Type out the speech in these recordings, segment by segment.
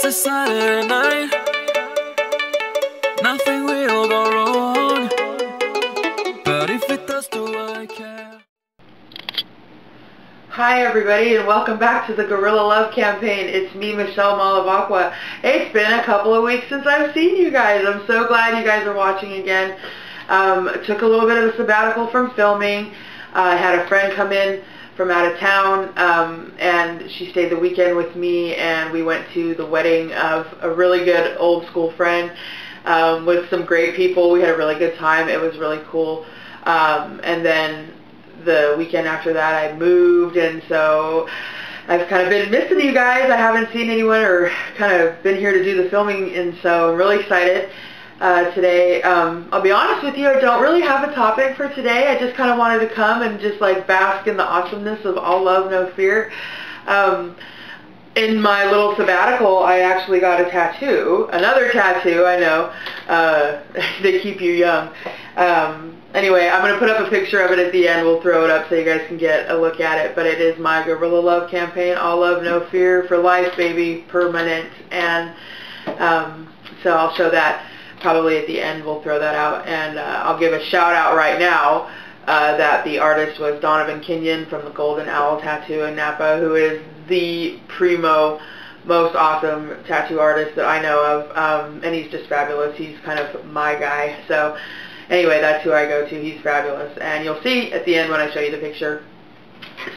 It's a Saturday night, nothing will go wrong, but if it does, do I care? Hi everybody, and welcome back to the Guerilla Love Campaign. It's me, Michelle Malavacqua. It's been a couple of weeks since I've seen you guys. I'm so glad you guys are watching again. Took a little bit of a sabbatical from filming. I had a friend come in from out of town, and she stayed the weekend with me, and we went to the wedding of a really good old school friend with some great people. We had a really good time. It was really cool. And then the weekend after that I moved, and so I've kind of been missing you guys. I haven't seen anyone or kind of been here to do the filming, and so I'm really excited today. I'll be honest with you, I don't really have a topic for today. I just kind of wanted to come and just like bask in the awesomeness of all love, no fear. In my little sabbatical, I actually got a tattoo. Another tattoo, I know. They keep you young. Anyway, I'm going to put up a picture of it at the end. We'll throw it up so you guys can get a look at it. But it is my Guerilla Love Campaign, all love, no fear, for life, baby, permanent. And so I'll show that probably at the end. We'll throw that out. And I'll give a shout out right now that the artist was Donavan Kinyon from the Golden Owl Tattoo in Napa, who is the primo, most awesome tattoo artist that I know of. And he's just fabulous. He's kind of my guy. So anyway, that's who I go to. He's fabulous. And you'll see at the end when I show you the picture.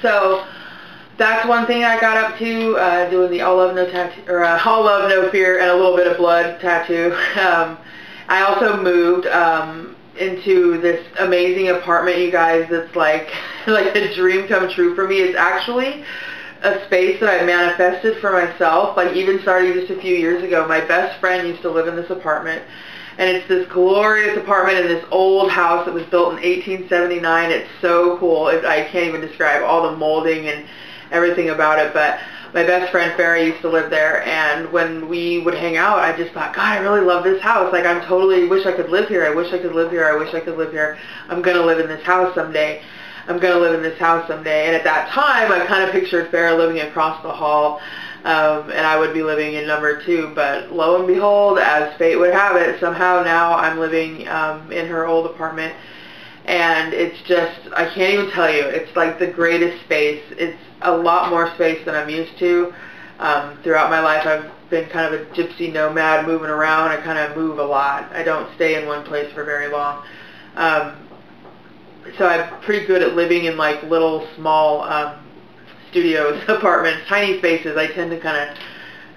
So that's one thing I got up to, doing the all love, all love, no fear, and a little bit of blood tattoo. I also moved into this amazing apartment, you guys, that's like a dream come true for me. It's actually a space that I manifested for myself, like even starting just a few years ago. My best friend used to live in this apartment. And it's this glorious apartment in this old house that was built in 1879. It's so cool. I can't even describe all the molding and everything about it. But my best friend Farrah used to live there. And when we would hang out, I just thought, God, I really love this house. Like, I'm totally wish I could live here. I wish I could live here. I wish I could live here. I'm going to live in this house someday. I'm going to live in this house someday. And at that time, I kind of pictured Farrah living across the hall. And I would be living in number 2, but lo and behold, as fate would have it, somehow now I'm living in her old apartment, and it's just, I can't even tell you, it's like the greatest space. It's a lot more space than I'm used to. Throughout my life, I've been kind of a gypsy nomad, moving around. I kind of move a lot. I don't stay in one place for very long. So I'm pretty good at living in like little small studios, apartments, tiny spaces. I tend to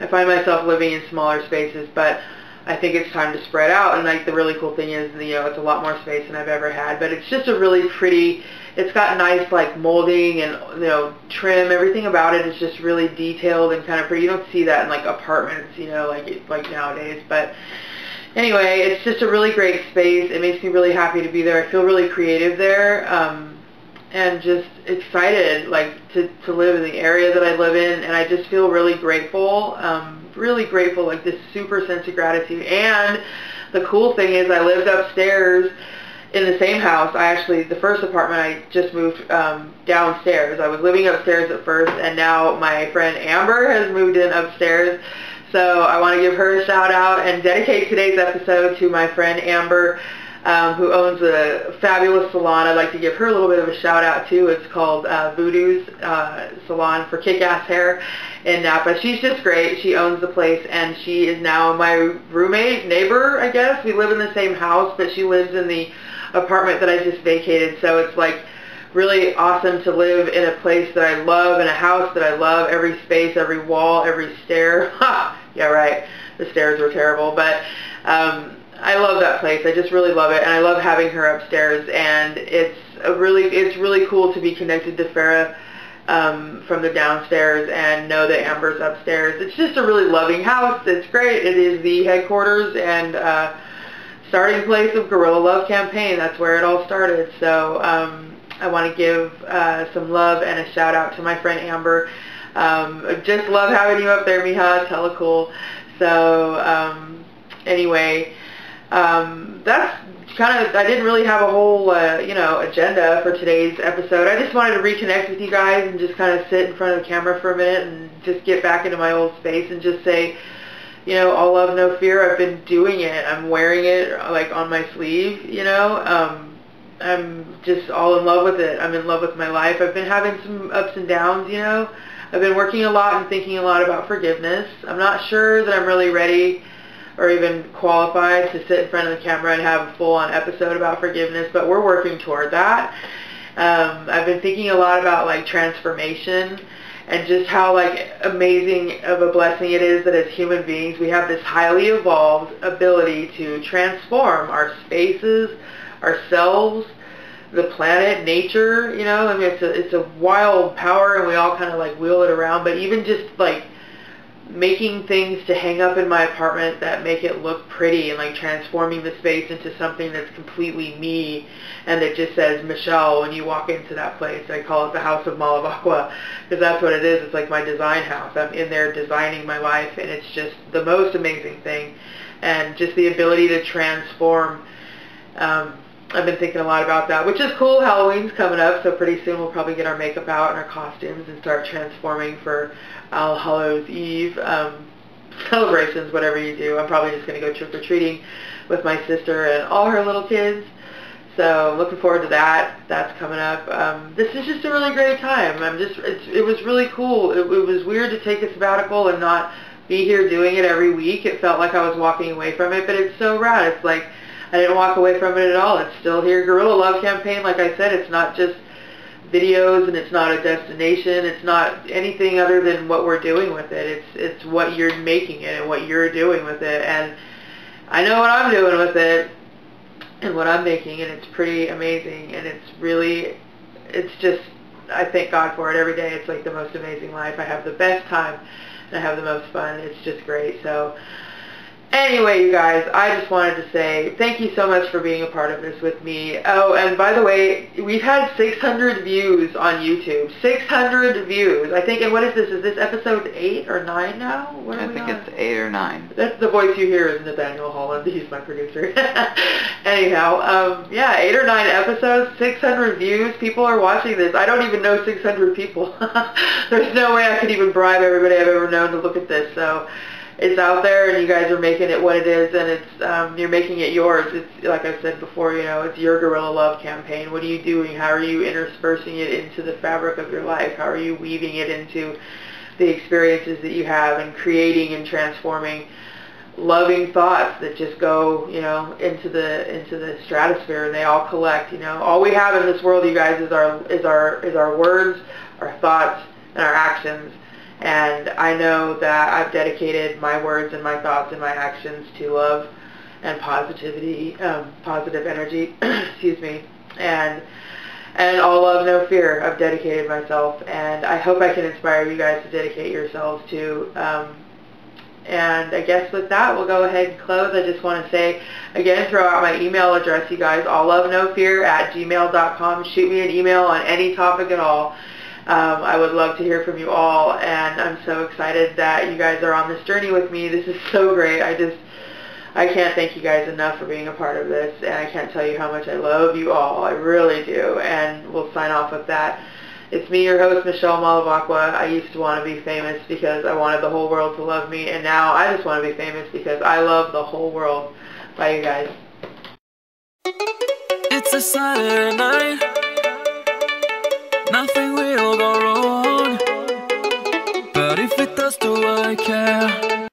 I find myself living in smaller spaces, but I think it's time to spread out. And like the really cool thing is, you know, it's a lot more space than I've ever had, but it's just a really pretty, it's got nice like molding and, you know, trim. Everything about it is just really detailed and kind of pretty. You don't see that in like apartments, you know, like nowadays. But anyway, it's just a really great space. It makes me really happy to be there. I feel really creative there. And just excited, like, to live in the area that I live in, and I just feel really grateful, like this super sense of gratitude. And the cool thing is I lived upstairs in the same house. The first apartment, I just moved downstairs. I was living upstairs at first, and now my friend Amber has moved in upstairs. So I want to give her a shout out and dedicate today's episode to my friend Amber, who owns a fabulous salon. I'd like to give her a little bit of a shout out too. It's called VooDoo's Salon for Kick-Ass Hair in Napa. She's just great. She owns the place, and she is now my roommate, neighbor, I guess. We live in the same house, but she lives in the apartment that I just vacated. So it's like really awesome to live in a place that I love, in a house that I love. Every space, every wall, every stair. Ha! Yeah, right. The stairs were terrible, but I love that place. I just really love it, and I love having her upstairs. And it's really cool to be connected to Farrah from the downstairs and know that Amber's upstairs. It's just a really loving house. It's great. It is the headquarters and starting place of Guerilla Love Campaign. That's where it all started. So I want to give some love and a shout out to my friend Amber. I just love having you up there, Mija. It's hella cool. So anyway, that's kind of, I didn't really have a whole, you know, agenda for today's episode. I just wanted to reconnect with you guys and just kind of sit in front of the camera for a minute and just get back into my old space and just say you know, all love, no fear. I've been doing it. I'm wearing it like on my sleeve, you know. I'm just all in love with it. I'm in love with my life. I've been having some ups and downs, you know. I've been working a lot and thinking a lot about forgiveness. I'm not sure that I'm really ready or even qualified to sit in front of the camera and have a full-on episode about forgiveness, but we're working toward that. I've been thinking a lot about like transformation and just how like amazing of a blessing it is that as human beings we have this highly evolved ability to transform our spaces, ourselves, the planet, nature, you know. I mean, it's a wild power, and we all kind of like wheel it around. But even just like making things to hang up in my apartment that make it look pretty, and like transforming the space into something that's completely me, and that just says Michelle when you walk into that place. I call it the House of Malavacqua, because that's what it is. It's like my design house. I'm in there designing my life, and it's just the most amazing thing. And just the ability to transform. I've been thinking a lot about that, which is cool. Halloween's coming up, so pretty soon we'll probably get our makeup out and our costumes and start transforming for All Hallows Eve celebrations, whatever you do. I'm probably just going to go trick-or-treating with my sister and all her little kids. So looking forward to that. That's coming up. This is just a really great time. It was really cool. It was weird to take a sabbatical and not be here doing it every week. It felt like I was walking away from it, but it's so rad. It's like I didn't walk away from it at all. It's still here. Guerrilla Love Campaign, like I said, it's not just videos and it's not a destination. It's not anything other than what we're doing with it. It's what you're making it and what you're doing with it. And I know what I'm doing with it and what I'm making, and it's pretty amazing. And it's just, I thank God for it every day. It's like the most amazing life. I have the best time and I have the most fun. It's just great. So anyway, you guys, I just wanted to say thank you so much for being a part of this with me. Oh, and by the way, we've had 600 views on YouTube. 600 views. I think, and what is this? Is this episode 8 or 9 now? What are we on? It's 8 or 9. That's the voice you hear is Nathaniel Holland. He's my producer. Anyhow, yeah, 8 or 9 episodes, 600 views. People are watching this. I don't even know 600 people. There's no way I could even bribe everybody I've ever known to look at this. So it's out there, and you guys are making it what it is, and it's you're making it yours. It's like I said before, you know, it's your Guerrilla Love campaign. What are you doing? How are you interspersing it into the fabric of your life? How are you weaving it into the experiences that you have, and creating and transforming loving thoughts that just go, you know, into the stratosphere, and they all collect. You know, all we have in this world, you guys, is our words, our thoughts, and our actions. And I know that I've dedicated my words and my thoughts and my actions to love and positivity, positive energy, excuse me, and all love, no fear. I've dedicated myself, and I hope I can inspire you guys to dedicate yourselves to. And I guess with that, we'll go ahead and close. I just want to say, again, throw out my email address, you guys, alllovenofear@gmail.com. Shoot me an email on any topic at all. I would love to hear from you all, and I'm so excited that you guys are on this journey with me. This is so great. I can't thank you guys enough for being a part of this, and I can't tell you how much I love you all. I really do, and we'll sign off with that. It's me, your host, Michelle Malavacqua. I used to want to be famous because I wanted the whole world to love me, and now I just want to be famous because I love the whole world. Bye, you guys. It's a Saturday night. Nothing will go wrong. But if it does, do I care?